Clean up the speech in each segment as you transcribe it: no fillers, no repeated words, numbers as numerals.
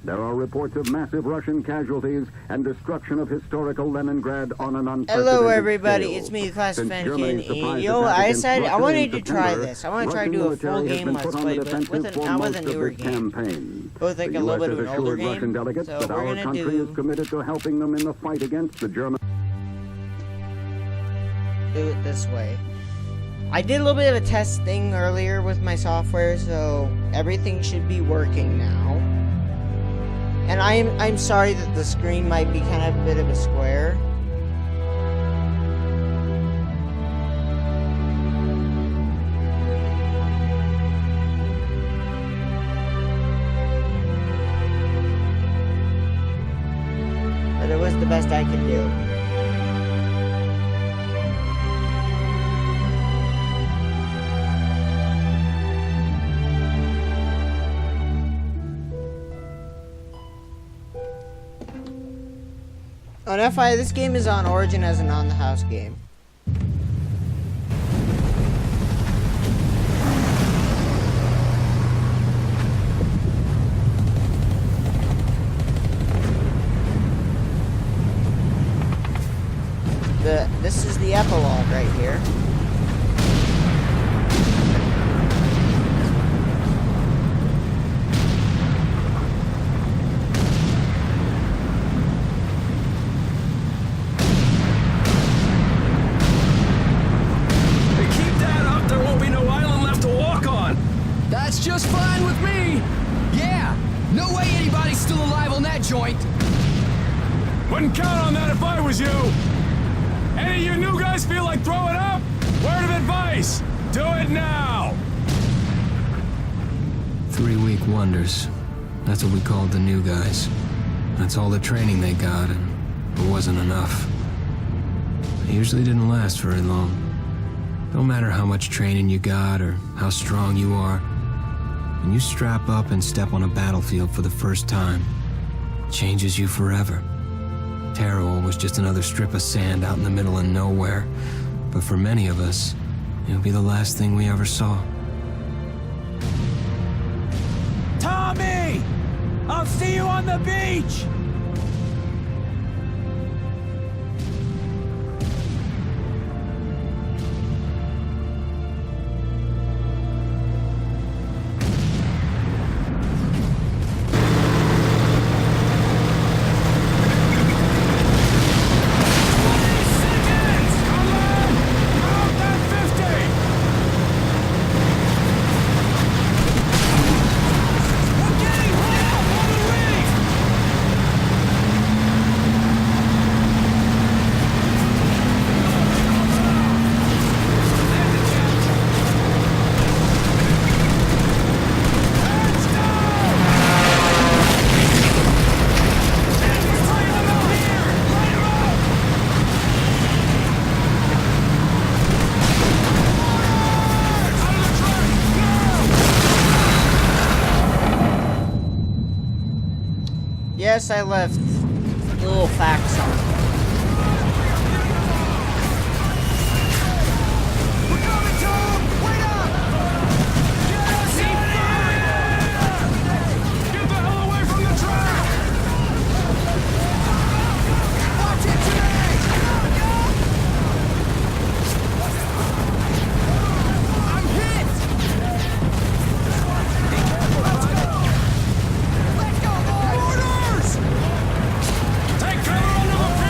There are reports of massive Russian casualties and destruction of historical Leningrad on an unprecedented Hello everybody, scale. it's me, classyfennekin. Surprise Yo, attack I against decided I Russia wanted in to try September, this. I want to try to Russian do a full military has game been let's put on play, the but defensive for not with a most of newer this game. campaign. Both like The a little US bit of an has older assured Russian game. delegates So that we're our gonna country is do committed to helping them in the fight against the Germans. do it this way. I did a little bit of a test thing earlier with my software, so everything should be working now. And I'm sorry that the screen might be kind of a bit of a square. But it was the best I could do. On FI, this game is on Origin as an on-the-house game. This is the epilogue right here. That's just fine with me. Yeah, no way anybody's still alive on that joint. Wouldn't count on that if I was you. Any of you new guys feel like throwing up? Word of advice, do it now. 3-week wonders. That's what we called the new guys. That's all the training they got, and it wasn't enough. It usually didn't last very long. No matter how much training you got or how strong you are, when you strap up and step on a battlefield for the first time, it changes you forever. Terror was just another strip of sand out in the middle of nowhere, but for many of us, it'll be the last thing we ever saw. Tommy! I'll see you on the beach! Yes, I left little facts on it. We're coming, Tom! Wait up! Get us out of here! Get the hell away from the track! Watch it today! I'm hit! Let's go, boys! Orders! Take cover under the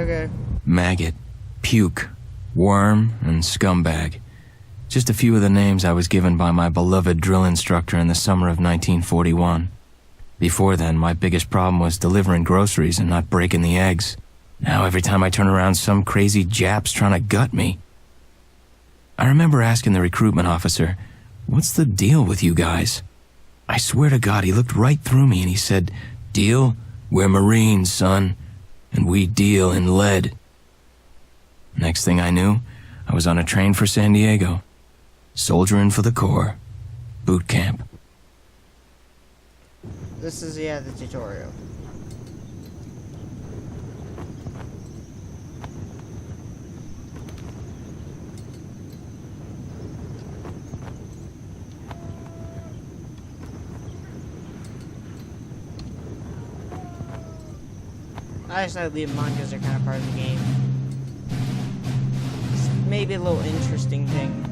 Okay. Maggot, puke, worm, and scumbag. Just a few of the names I was given by my beloved drill instructor in the summer of 1941. Before then, my biggest problem was delivering groceries and not breaking the eggs. Now every time I turn around, some crazy Jap's trying to gut me. I remember asking the recruitment officer, "What's the deal with you guys?" I swear to God, he looked right through me and he said, "Deal? We're Marines, son, and we deal in lead." Next thing I knew, I was on a train for San Diego. Soldiering for the Corps. Boot camp. This is, yeah, the tutorial. I decided to leave them on because they're kind of part of the game. It's maybe a little interesting thing.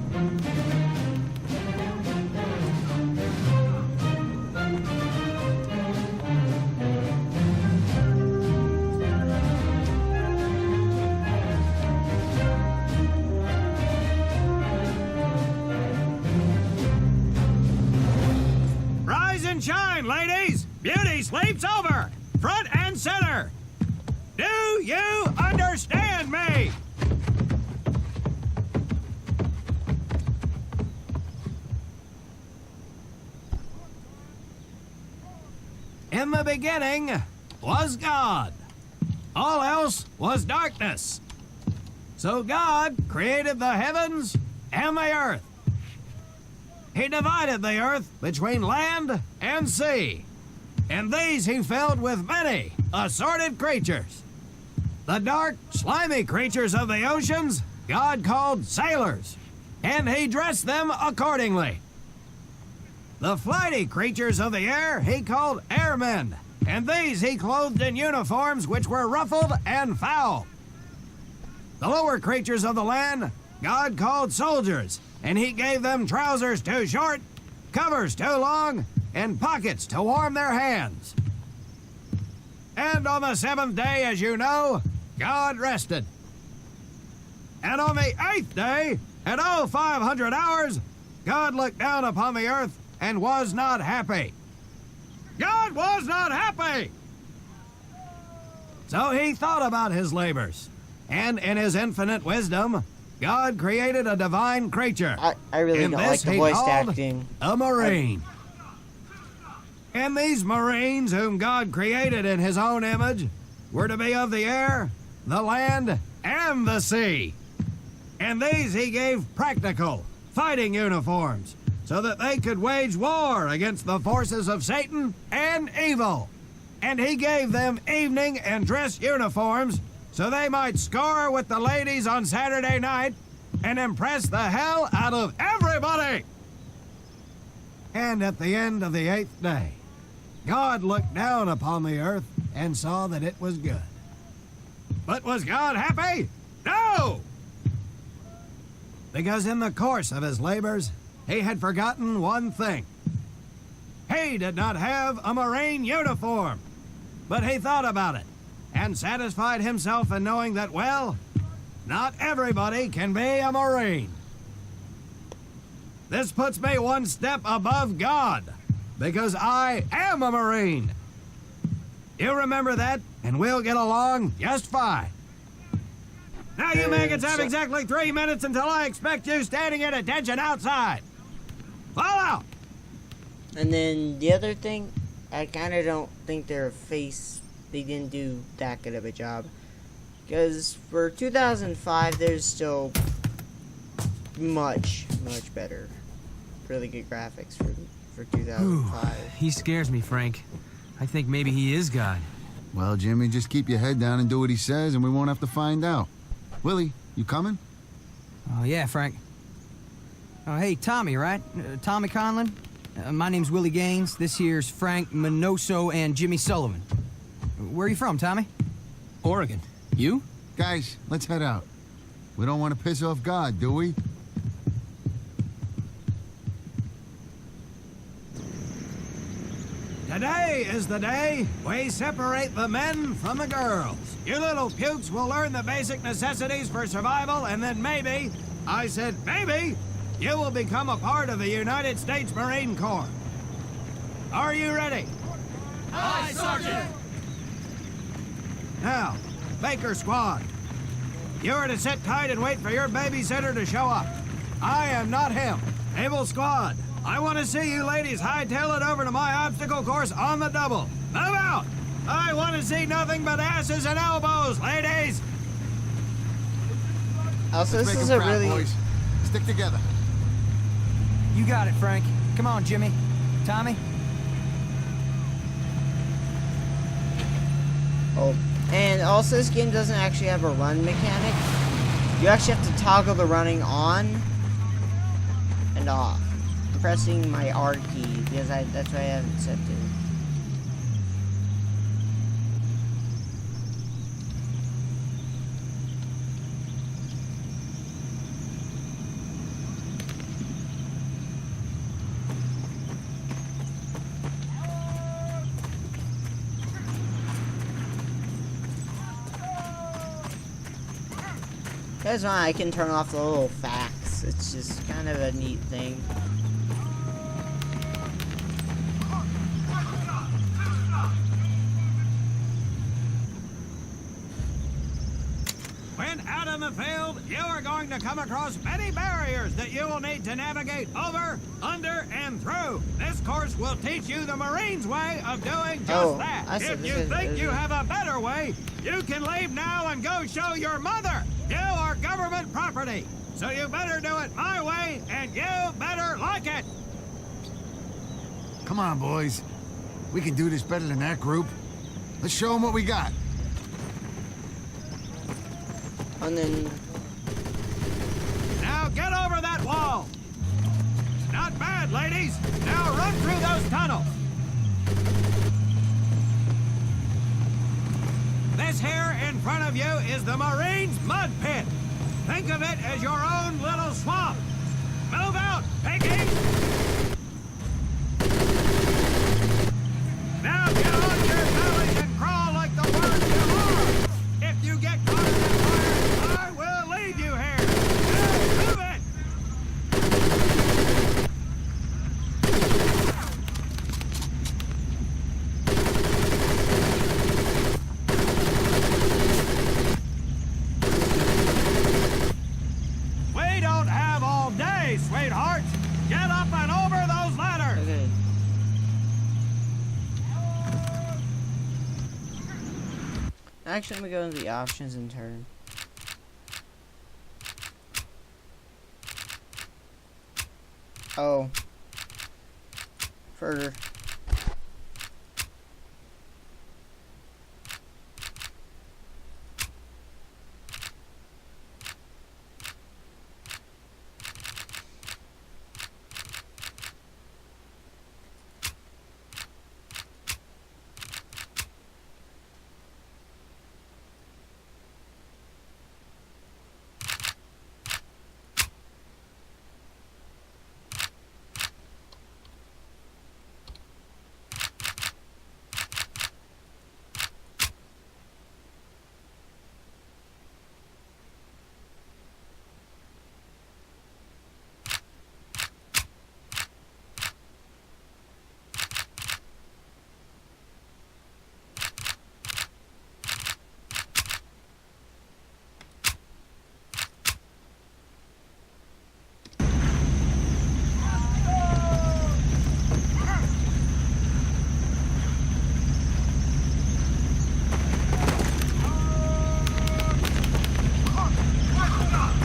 Rise and shine, ladies! Beauty sleeps over! Front and center! Do you understand me? In the beginning was God. All else was darkness. So God created the heavens and the earth. He divided the earth between land and sea, and these he filled with many assorted creatures. The dark, slimy creatures of the oceans God called sailors, and he dressed them accordingly. The flighty creatures of the air he called airmen, and these he clothed in uniforms which were ruffled and foul. The lower creatures of the land God called soldiers, and he gave them trousers too short, covers too long, and pockets to warm their hands. And on the seventh day, as you know, God rested. And on the eighth day, at 0500 hours, God looked down upon the earth and was not happy. God was not happy! So he thought about his labors, and in his infinite wisdom, God created a divine creature. I really In don't this like the he voice called acting. a Marine. And these Marines, whom God created in his own image, were to be of the air, the land, and the sea. And these he gave practical, fighting uniforms, so that they could wage war against the forces of Satan and evil. And he gave them evening and dress uniforms, so they might score with the ladies on Saturday night and impress the hell out of everybody. And at the end of the eighth day, God looked down upon the earth and saw that it was good. But was God happy? No! Because in the course of his labors, he had forgotten one thing. He did not have a Marine uniform, but he thought about it and satisfied himself in knowing that, well, not everybody can be a Marine. This puts me one step above God, because I am a Marine. You remember that, and we'll get along just fine. Now, you maggots have exactly 3 minutes until I expect you standing at attention outside. Fall out! And then the other thing, I kind of don't think their face, they didn't do that good of a job. Because for 2005, there's still much better. Really good graphics for 2005. He scares me, Frank. I think maybe he is God. Well, Jimmy, just keep your head down and do what he says, and we won't have to find out. Willie, you coming? Oh, yeah, Frank. Oh, hey, Tommy, right? Tommy Conlon? My name's Willie Gaines. This here's Frank Minoso and Jimmy Sullivan. Where are you from, Tommy? Oregon. You? Guys, let's head out. We don't want to piss off God, do we? Today is the day we separate the men from the girls. You little pukes will learn the basic necessities for survival, and then maybe, I said maybe, you will become a part of the United States Marine Corps. Are you ready? Aye, Sergeant! Now, Baker Squad, you are to sit tight and wait for your babysitter to show up. I am not him. Able Squad, I want to see you ladies hightail it over to my obstacle course on the double. Move out! I want to see nothing but asses and elbows, ladies! Also, this Make is 'em a proud, really... boys. Stick together. You got it, Frank. Come on, Jimmy. Tommy? Oh, and also this game doesn't actually have a run mechanic. You actually have to toggle the running on and off. I'm pressing my R key because that's why I haven't set to. That's why I can turn off the little facts. It's just kind of a neat thing. When out in the field, you are going to come across many barriers that you will need to navigate over, under, and through. This course will teach you the Marines' way of doing just that. I see. If you think you have a better way, you can leave now and go show your mother. You are government property, so you better do it my way, and you better like it. Come on, boys. We can do this better than that group. Let's show them what we got. And then... Now get over that wall. Not bad, ladies. Now run through those tunnels. This here in front of you is the Marines' mud pit. Think of it as your own little swamp. Move out, piggy! Now get on your bellies and crawl like the worms you are. If you get caught in that fire, I will leave you here. Now move it! We don't have all day, sweethearts. Get up and over those ladders. Okay. Actually, let me go into the options and turn. Oh. For...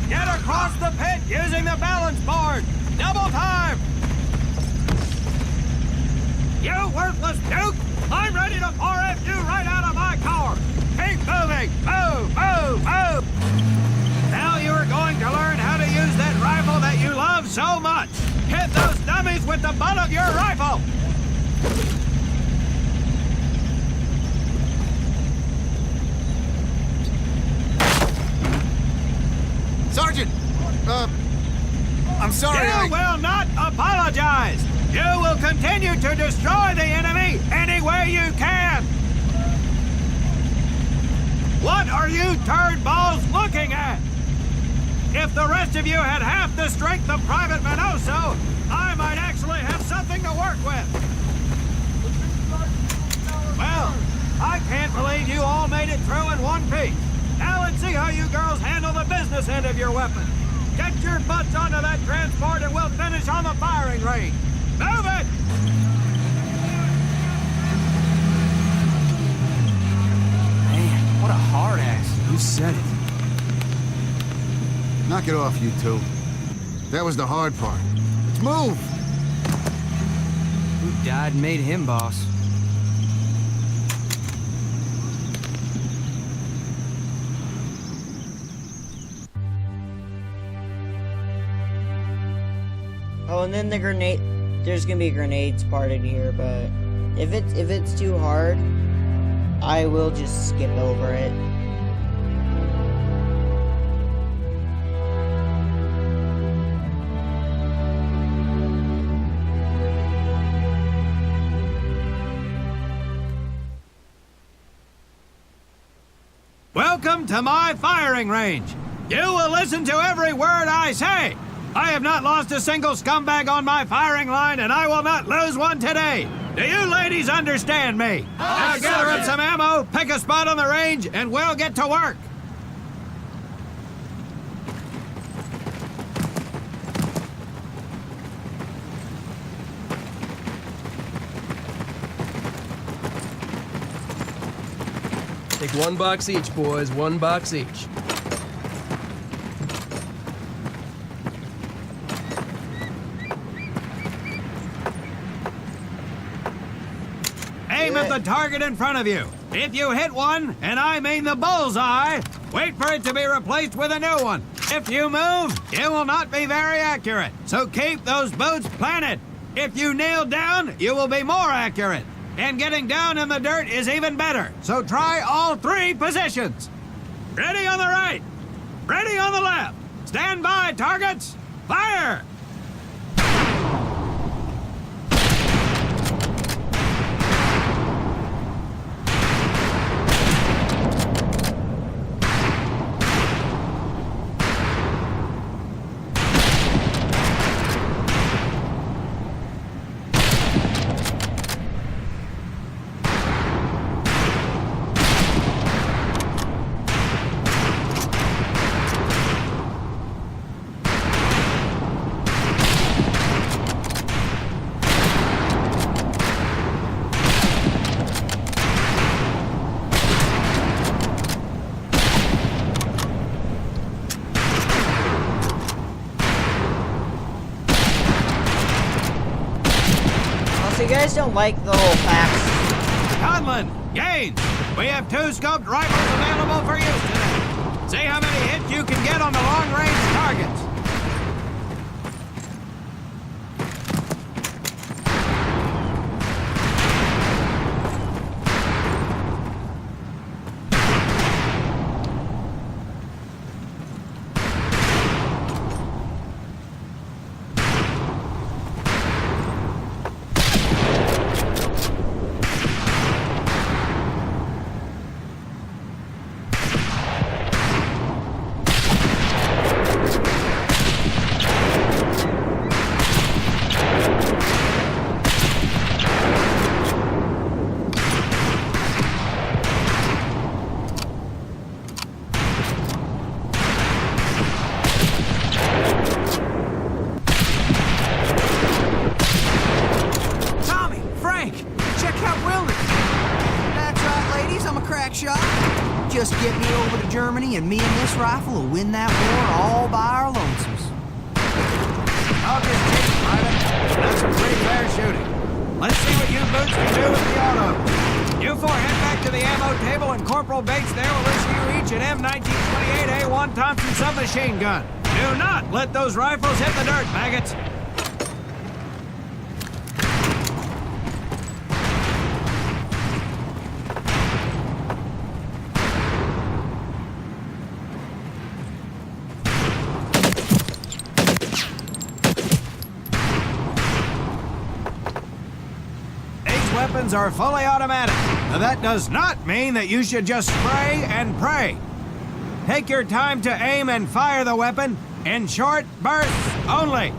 Get across the pit using the balance board. Double time. You worthless duke! I'm ready to 4F you right out of my car. Keep moving. Move, move, move. Now you are going to learn how to use that rifle that you love so much. Hit those dummies with the butt of your rifle. Sergeant! I'm sorry, You will not apologize. You will continue to destroy the enemy any way you can! What are you turd balls looking at? If the rest of you had half the strength of Private Minoso, I might actually have something to work with. Well, I can't believe you all made it through in one piece. Now let's see how you girls handle the business end of your weapon. Get your butts onto that transport and we'll finish on the firing range. Move it! Man, what a hard ass. Who said it? Knock it off, you two. That was the hard part. Let's move! Who died and made him boss? Oh, and then the grenade. There's gonna be grenades part in here, but if it's too hard, I will just skip over it. Welcome to my firing range. You will listen to every word I say. I have not lost a single scumbag on my firing line, and I will not lose one today. Do you ladies understand me? Now gather up some ammo, pick a spot on the range, and we'll get to work. Take 1 box each, boys. 1 box each. Aim at the target in front of you. If you hit one, and I mean the bullseye, wait for it to be replaced with a new one. If you move, it will not be very accurate. So keep those boots planted. If you kneel down, you will be more accurate. And getting down in the dirt is even better. So try all 3 positions. Ready on the right. Ready on the left. Stand by, targets. Fire! So you guys don't like the whole facts. Conlon, Gaines, we have 2 scoped rifles available for use today. See how many hits you can get on the long-range targets. Just get me over to Germany and me and this rifle will win that war all by our lonesomes. I'll just take it, Private. That's some pretty fair shooting. Let's see what you boots can do with the auto. You 4 head back to the ammo table and Corporal Bates there will issue you each an M1928A1 Thompson submachine gun. Do not let those rifles hit the dirt, maggots. weapons are fully automatic. But that does not mean that you should just spray and pray. Take your time to aim and fire the weapon in short bursts only.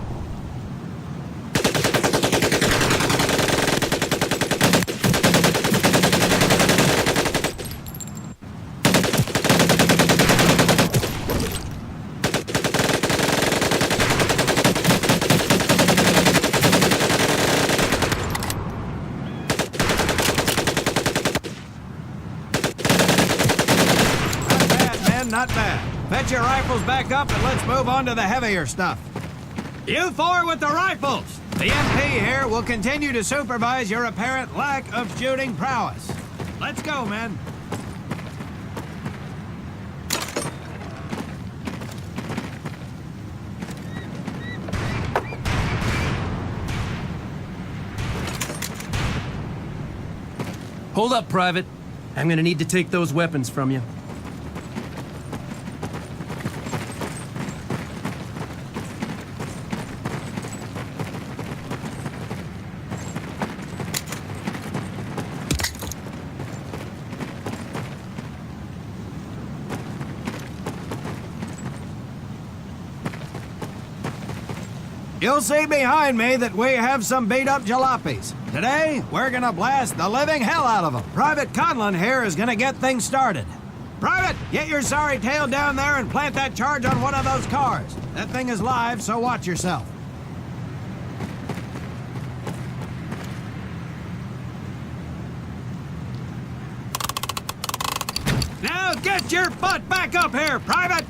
Not bad. Fetch your rifles back up and let's move on to the heavier stuff. You four with the rifles! The MP here will continue to supervise your apparent lack of shooting prowess. Let's go, men. Hold up, Private. I'm gonna need to take those weapons from you. You'll see behind me that we have some beat-up jalopies. Today, we're gonna blast the living hell out of them. Private Conlon here is gonna get things started. Private, get your sorry tail down there and plant that charge on one of those cars. That thing is live, so watch yourself. Now get your butt back up here, Private!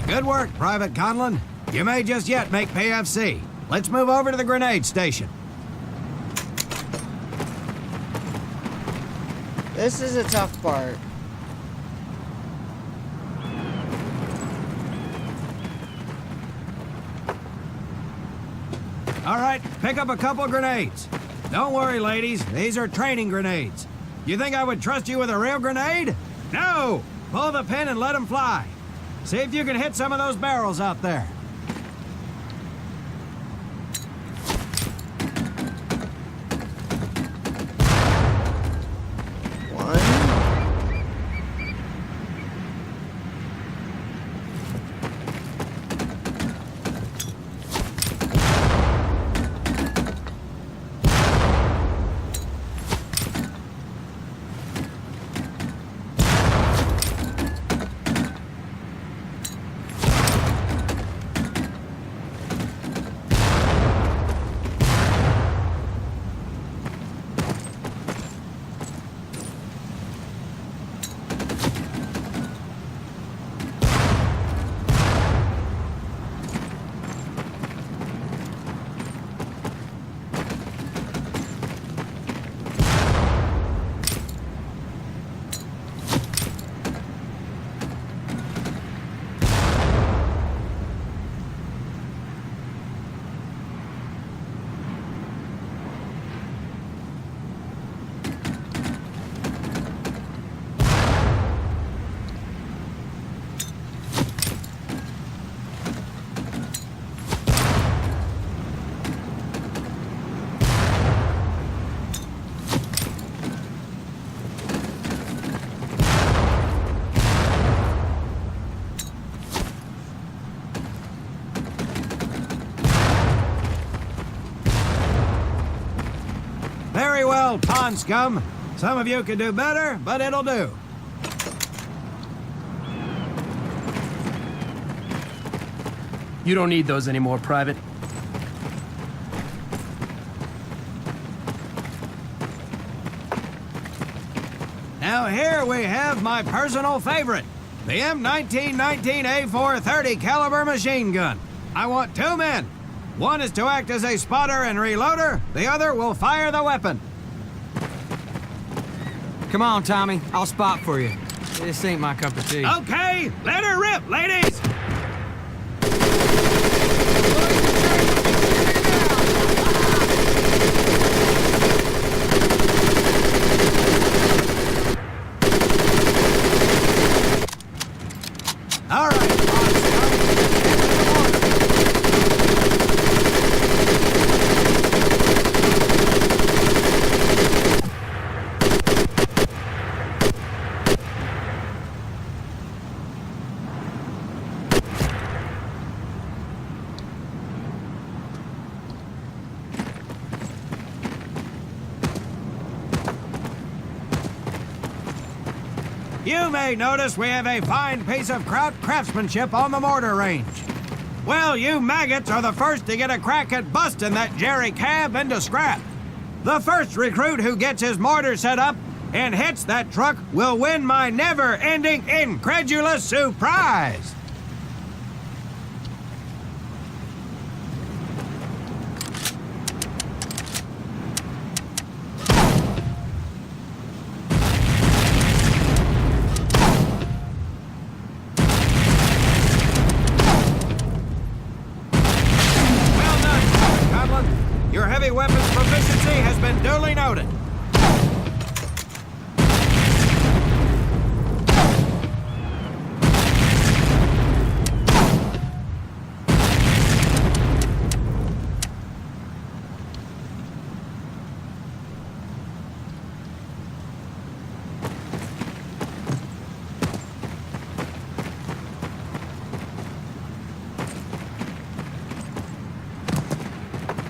Good work, Private Conlon. You may just yet make PFC. Let's move over to the grenade station. This is a tough part. All right, pick up a couple grenades. Don't worry, ladies. These are training grenades. You think I would trust you with a real grenade? No! Pull the pin and let them fly. See if you can hit some of those barrels out there. Very well, pond scum. Some of you could do better, but it'll do. You don't need those anymore, Private. Now here we have my personal favorite, the M1919A4 30 caliber machine gun. I want 2 men. One is to act as a spotter and reloader. The other will fire the weapon. Come on, Tommy. I'll spot for you. This ain't my cup of tea. Okay, let her rip, ladies! you may notice we have a fine piece of craftsmanship on the mortar range. Well, you maggots are the first to get a crack at busting that Jerry cab into scrap. The first recruit who gets his mortar set up and hits that truck will win my never-ending incredulous surprise. Well done, Conlon. Your heavy weapons proficiency has been duly noted.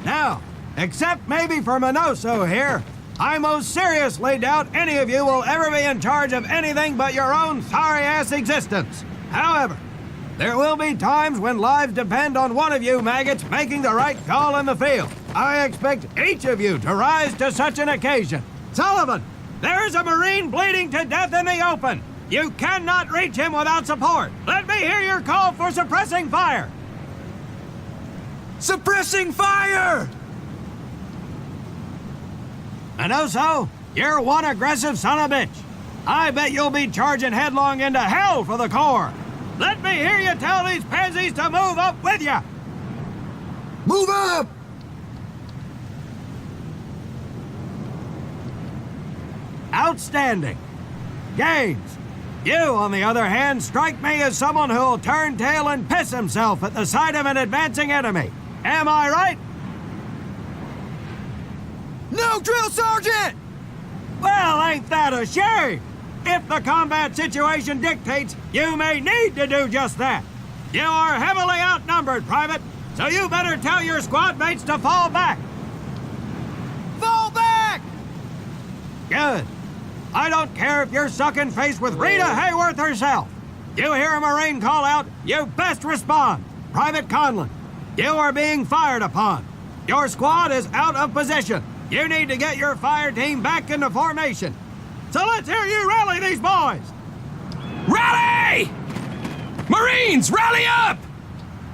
Now, except maybe for Minoso here, I most seriously doubt any of you will ever be in charge of anything but your own sorry-ass existence. However, there will be times when lives depend on one of you maggots making the right call in the field. I expect each of you to rise to such an occasion. Sullivan, there is a Marine bleeding to death in the open. You cannot reach him without support. Let me hear your call for suppressing fire. Suppressing fire! Minoso, you're one aggressive son of a bitch. I bet you'll be charging headlong into hell for the Corps. Let me hear you tell these pansies to move up with you. Move up! Outstanding. Gaines, you, on the other hand, strike me as someone who'll turn tail and piss himself at the sight of an advancing enemy. Am I right? No, drill sergeant! Well, ain't that a shame? If the combat situation dictates, you may need to do just that. You are heavily outnumbered, Private, so you better tell your squad mates to fall back. Fall back! Good. I don't care if you're sucking face with Rita Hayworth herself. You hear a Marine call out, you best respond. Private Conlon, you are being fired upon. Your squad is out of position. You need to get your fire team back into formation. So let's hear you rally these boys. Rally! Marines, rally up!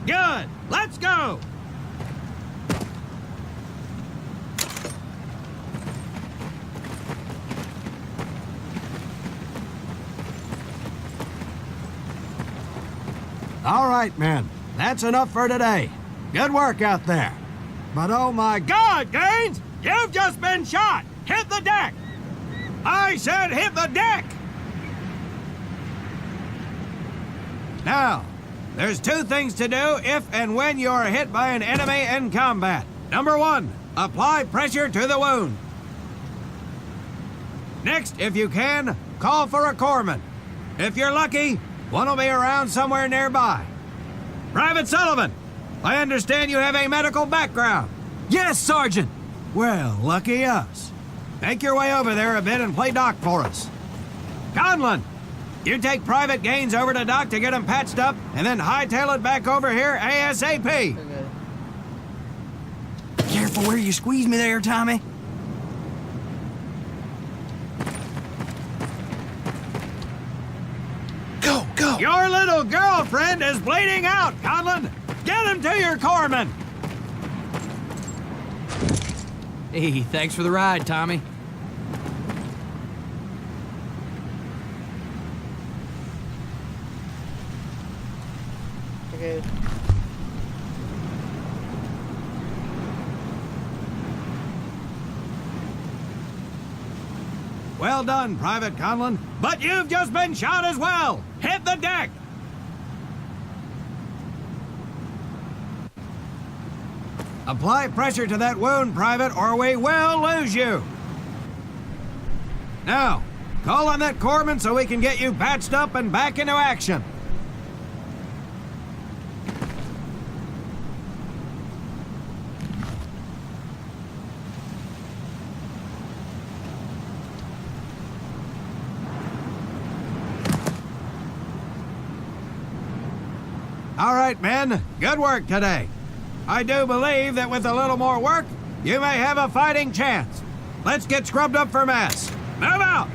Good. Let's go. All right, men. That's enough for today. Good work out there. But oh my God, Gaines! You've just been shot! Hit the deck! I said hit the deck! Now, there's two things to do if and when you are hit by an enemy in combat. Number one, apply pressure to the wound. Next, if you can, call for a corpsman. If you're lucky, one will be around somewhere nearby. Private Sullivan, I understand you have a medical background. Yes, Sergeant! Well, lucky us. Make your way over there a bit and play doc for us. Conlon, you take Private Gaines over to doc to get him patched up, and then hightail it back over here ASAP. Okay. Careful where you squeeze me there, Tommy. Go, go! Your little girlfriend is bleeding out, Conlon. Get him to your corpsman. Hey, thanks for the ride, Tommy. Okay. Well done, Private Conlon. But you've just been shot as well. Hit the deck. Apply pressure to that wound, Private, or we will lose you. Now, call on that corpsman so we can get you patched up and back into action. All right, men. Good work today. I do believe that with a little more work, you may have a fighting chance. Let's get scrubbed up for mess. Move out!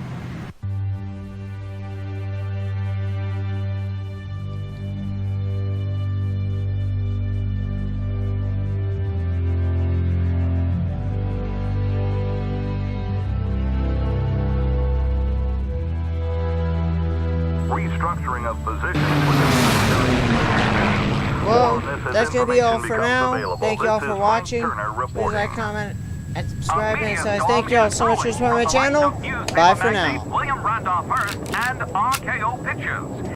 Restructuring of positions. Well, that's going to be all for now. Thank you all for watching. Please like, comment, and subscribe. And it says thank you all so much for supporting my channel. Bye for now. William Randolph Hearst and RKO Pictures.